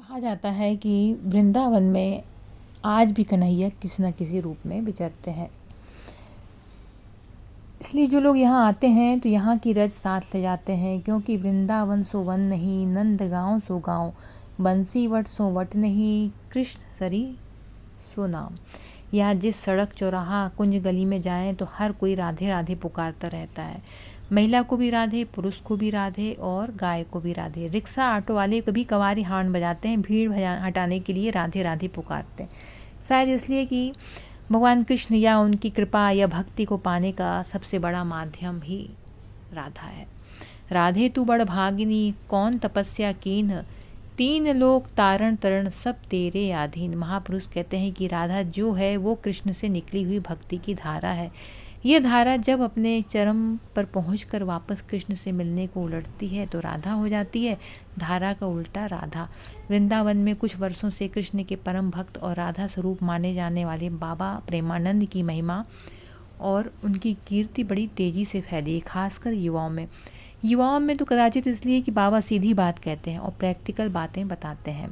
कहा जाता है कि वृंदावन में आज भी कन्हैया किसी न किसी रूप में विचरते हैं। इसलिए जो लोग यहाँ आते हैं तो यहाँ की रज साथ ले जाते हैं, क्योंकि वृंदावन सो वन नहीं, नंद गाँव सो गाँव, बंसी वट सो वट नहीं, कृष्ण सरी सो नाम। यहाँ जिस सड़क चौराहा कुंज गली में जाएं तो हर कोई राधे राधे पुकारता रहता है। महिला को भी राधे, पुरुष को भी राधे और गाय को भी राधे। रिक्शा ऑटो वाले कभी कवारी हॉर्न बजाते हैं, भीड़ हटाने के लिए राधे राधे पुकारते हैं। शायद इसलिए कि भगवान कृष्ण या उनकी कृपा या भक्ति को पाने का सबसे बड़ा माध्यम ही राधा है। राधे तू बड़ भागिनी, कौन तपस्या कीन, तीन लोक तारण तरण सब तेरे अधीन। महापुरुष कहते हैं कि राधा जो है वो कृष्ण से निकली हुई भक्ति की धारा है। यह धारा जब अपने चरम पर पहुंचकर वापस कृष्ण से मिलने को उलटती है तो राधा हो जाती है। धारा का उल्टा राधा। वृंदावन में कुछ वर्षों से कृष्ण के परम भक्त और राधा स्वरूप माने जाने वाले बाबा प्रेमानंद की महिमा और उनकी कीर्ति बड़ी तेजी से फैली, खासकर युवाओं में तो कदाचित इसलिए कि बाबा सीधी बात कहते हैं और प्रैक्टिकल बातें बताते हैं।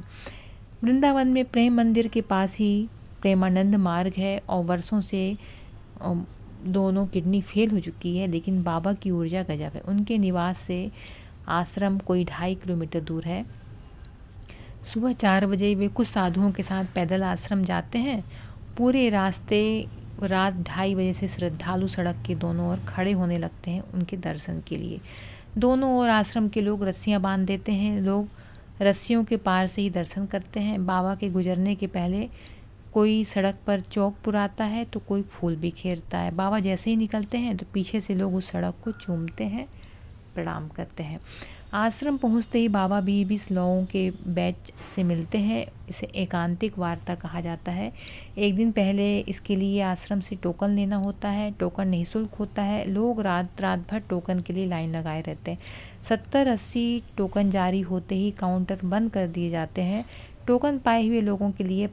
वृंदावन में प्रेम मंदिर के पास ही प्रेमानंद मार्ग है और वर्षों से दोनों किडनी फेल हो चुकी है, लेकिन बाबा की ऊर्जा गजब है। उनके निवास से आश्रम कोई 2.5 किलोमीटर दूर है। सुबह 4 बजे वे कुछ साधुओं के साथ पैदल आश्रम जाते हैं। पूरे रास्ते रात 2:30 बजे से श्रद्धालु सड़क के दोनों ओर खड़े होने लगते हैं उनके दर्शन के लिए। दोनों ओर आश्रम के लोग रस्सियाँ बांध देते हैं। लोग रस्सियों के पार से ही दर्शन करते हैं। बाबा के गुजरने के पहले कोई सड़क पर चौक पुराता है तो कोई फूल बिखेरता है। बाबा जैसे ही निकलते हैं तो पीछे से लोग उस सड़क को चूमते हैं, प्रणाम करते हैं। आश्रम पहुंचते ही बाबा 20 लोगों के बैच से मिलते हैं। इसे एकांतिक वार्ता कहा जाता है। एक दिन पहले इसके लिए आश्रम से टोकन लेना होता है। टोकन निःशुल्क होता है। लोग रात भर टोकन के लिए लाइन लगाए रहते हैं। 70-80 टोकन जारी होते ही काउंटर बंद कर दिए जाते हैं। टोकन पाए हुए लोगों के लिए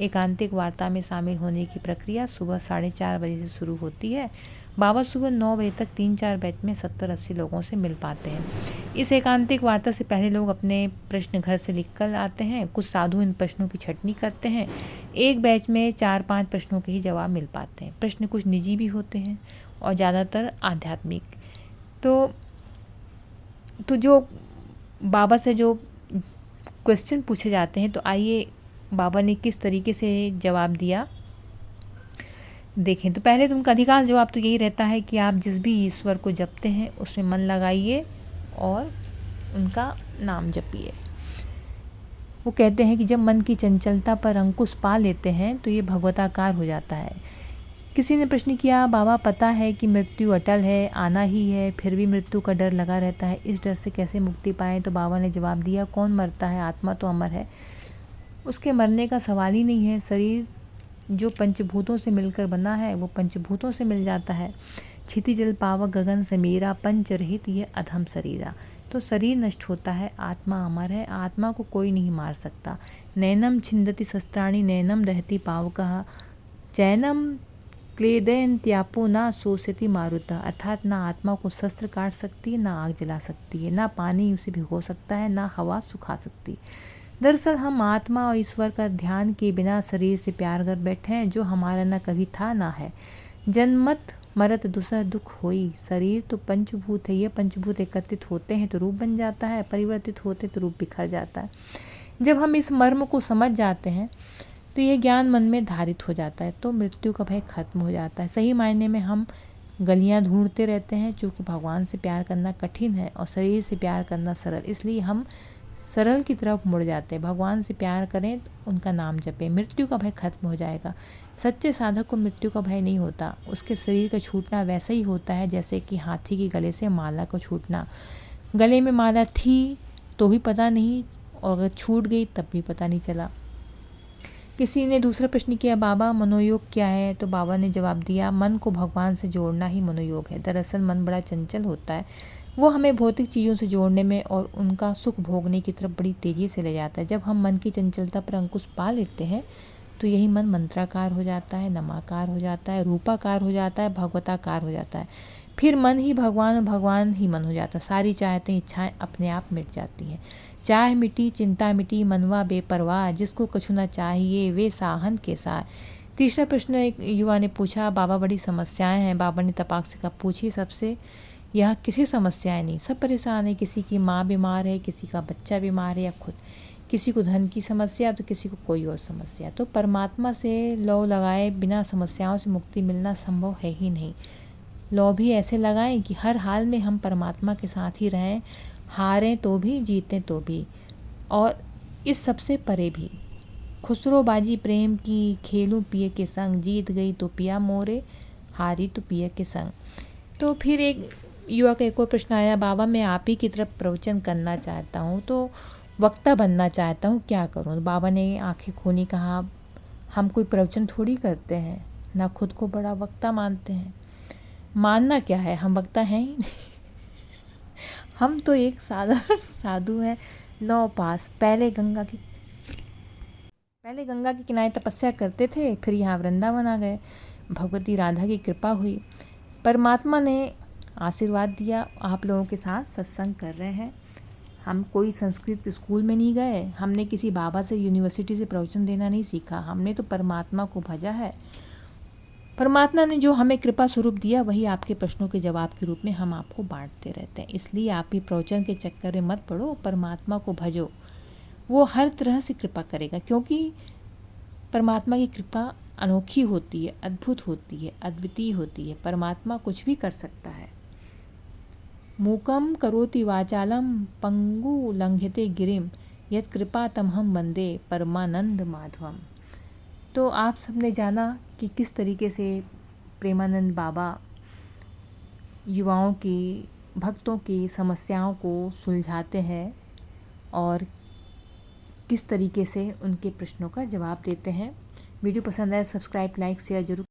एकांतिक वार्ता में शामिल होने की प्रक्रिया सुबह 4:30 बजे से शुरू होती है। बाबा सुबह 9 बजे तक 3-4 बैच में 70-80 लोगों से मिल पाते हैं। इस एकांतिक वार्ता से पहले लोग अपने प्रश्न घर से लिख कर आते हैं। कुछ साधु इन प्रश्नों की छंटनी करते हैं। एक बैच में 4-5 प्रश्नों के ही जवाब मिल पाते हैं। प्रश्न कुछ निजी भी होते हैं और ज़्यादातर आध्यात्मिक। तो जो बाबा से जो क्वेश्चन पूछे जाते हैं, तो आइए बाबा ने किस तरीके से जवाब दिया देखें। तो पहले तो उनका अधिकांश जवाब तो यही रहता है कि आप जिस भी ईश्वर को जपते हैं उसमें मन लगाइए और उनका नाम जपिए। वो कहते हैं कि जब मन की चंचलता पर अंकुश पा लेते हैं तो ये भगवताकार हो जाता है। किसी ने प्रश्न किया, बाबा पता है कि मृत्यु अटल है, आना ही है, फिर भी मृत्यु का डर लगा रहता है, इस डर से कैसे मुक्ति पाएं? तो बाबा ने जवाब दिया, कौन मरता है? आत्मा तो अमर है, उसके मरने का सवाल ही नहीं है। शरीर जो पंचभूतों से मिलकर बना है वो पंचभूतों से मिल जाता है। क्षिति जल पावक गगन समीरा, पंच रहित ये अधम शरीरा। तो शरीर नष्ट होता है, आत्मा अमर है, आत्मा को कोई नहीं मार सकता। नैनम छिंदति शस्त्राणि, नैनम दहति पावकः, चैनम क्लेदयन्त्यापो ना शोषयति मारुतः। अर्थात ना आत्मा को शस्त्र काट सकती है, ना आग जला सकती है, ना पानी उसे भिगो सकता है, ना हवा सुखा सकती। दरअसल हम आत्मा और ईश्वर का ध्यान किए बिना शरीर से प्यार कर बैठे हैं, जो हमारा ना कभी था ना है। जन्मत मरत दुसह दुख होई। शरीर तो पंचभूत है, ये पंचभूत एकत्रित होते हैं तो रूप बन जाता है, परिवर्तित होते तो रूप बिखर जाता है। जब हम इस मर्म को समझ जाते हैं तो यह ज्ञान मन में धारित हो जाता है, तो मृत्यु का भय खत्म हो जाता है। सही मायने में हम गलियां ढूंढते रहते हैं, क्योंकि भगवान से प्यार करना कठिन है और शरीर से प्यार करना सरल, इसलिए हम सरल की तरफ मुड़ जाते हैं। भगवान से प्यार करें, उनका नाम जपें, मृत्यु का भय खत्म हो जाएगा। सच्चे साधक को मृत्यु का भय नहीं होता। उसके शरीर का छूटना वैसे ही होता है जैसे कि हाथी के गले से माला को छूटना। गले में माला थी तो भी पता नहीं, और अगर छूट गई तब भी पता नहीं चला। किसी ने दूसरा प्रश्न किया, बाबा मनोयोग क्या है? तो बाबा ने जवाब दिया, मन को भगवान से जोड़ना ही मनोयोग है। दरअसल मन बड़ा चंचल होता है, वो हमें भौतिक चीज़ों से जोड़ने में और उनका सुख भोगने की तरफ बड़ी तेज़ी से ले जाता है। जब हम मन की चंचलता पर अंकुश पा लेते हैं तो यही मन मंत्राकार हो जाता है, नमाकार हो जाता है, रूपाकार हो जाता है, भगवताकार हो जाता है। फिर मन ही भगवान और भगवान ही मन हो जाता है। सारी चाहतें इच्छाएं अपने आप मिट जाती हैं। चाह मिटी चिंता मिटी मनवा बेपरवाह, जिसको कछु ना चाहिए वे साहन के साथ। तीसरा प्रश्न एक युवा ने पूछा, बाबा बड़ी समस्याएं हैं। बाबा ने तपाक से कहा, पूछिए सबसे, यहाँ किसी समस्याएं नहीं, सब परेशान है। किसी की माँ बीमार है, किसी का बच्चा बीमार है या खुद, किसी को धन की समस्या तो किसी को कोई और समस्या। तो परमात्मा से लौ लगाए बिना समस्याओं से मुक्ति मिलना संभव है ही नहीं। लौ भी ऐसे लगाएं कि हर हाल में हम परमात्मा के साथ ही रहें, हारें तो भी जीतें तो भी, और इस सबसे परे भी। खुसरोबाजी प्रेम की, खेलूं पिए के संग, जीत गई तो पिया मोरे, हारी तो पिया के संग। तो फिर एक युवा का एक और प्रश्न आया, बाबा मैं आप ही की तरफ प्रवचन करना चाहता हूँ, तो वक्ता बनना चाहता हूँ, क्या करूँ। बाबा ने आंखें खोली, कहा, हम कोई प्रवचन थोड़ी करते हैं, ना खुद को बड़ा वक्ता मानते हैं। मानना क्या है, हम वक्ता हैं ही नहीं। हम तो एक साधारण साधु हैं, नौ पास। पहले गंगा के किनारे तपस्या करते थे, फिर यहाँ वृंदावन आ गए। भगवती राधा की कृपा हुई, परमात्मा ने आशीर्वाद दिया, आप लोगों के साथ सत्संग कर रहे हैं। हम कोई संस्कृत स्कूल में नहीं गए, हमने किसी बाबा से यूनिवर्सिटी से प्रवचन देना नहीं सीखा, हमने तो परमात्मा को भजा है। परमात्मा ने जो हमें कृपा स्वरूप दिया वही आपके प्रश्नों के जवाब के रूप में हम आपको बांटते रहते हैं। इसलिए आप भी प्रवचन के चक्कर में मत पड़ो, परमात्मा को भजो, वो हर तरह से कृपा करेगा, क्योंकि परमात्मा की कृपा अनोखी होती है, अद्भुत होती है, अद्वितीय होती है। परमात्मा कुछ भी कर सकता है। मूकम करोति वाचालम पंगु लंघयते गिरिम, यत् कृपा तमहम वंदे परमानंद माधवम। तो आप सबने जाना कि किस तरीके से प्रेमानंद बाबा युवाओं की, भक्तों की समस्याओं को सुलझाते हैं और किस तरीके से उनके प्रश्नों का जवाब देते हैं। वीडियो पसंद आए सब्सक्राइब, लाइक, शेयर जरूर।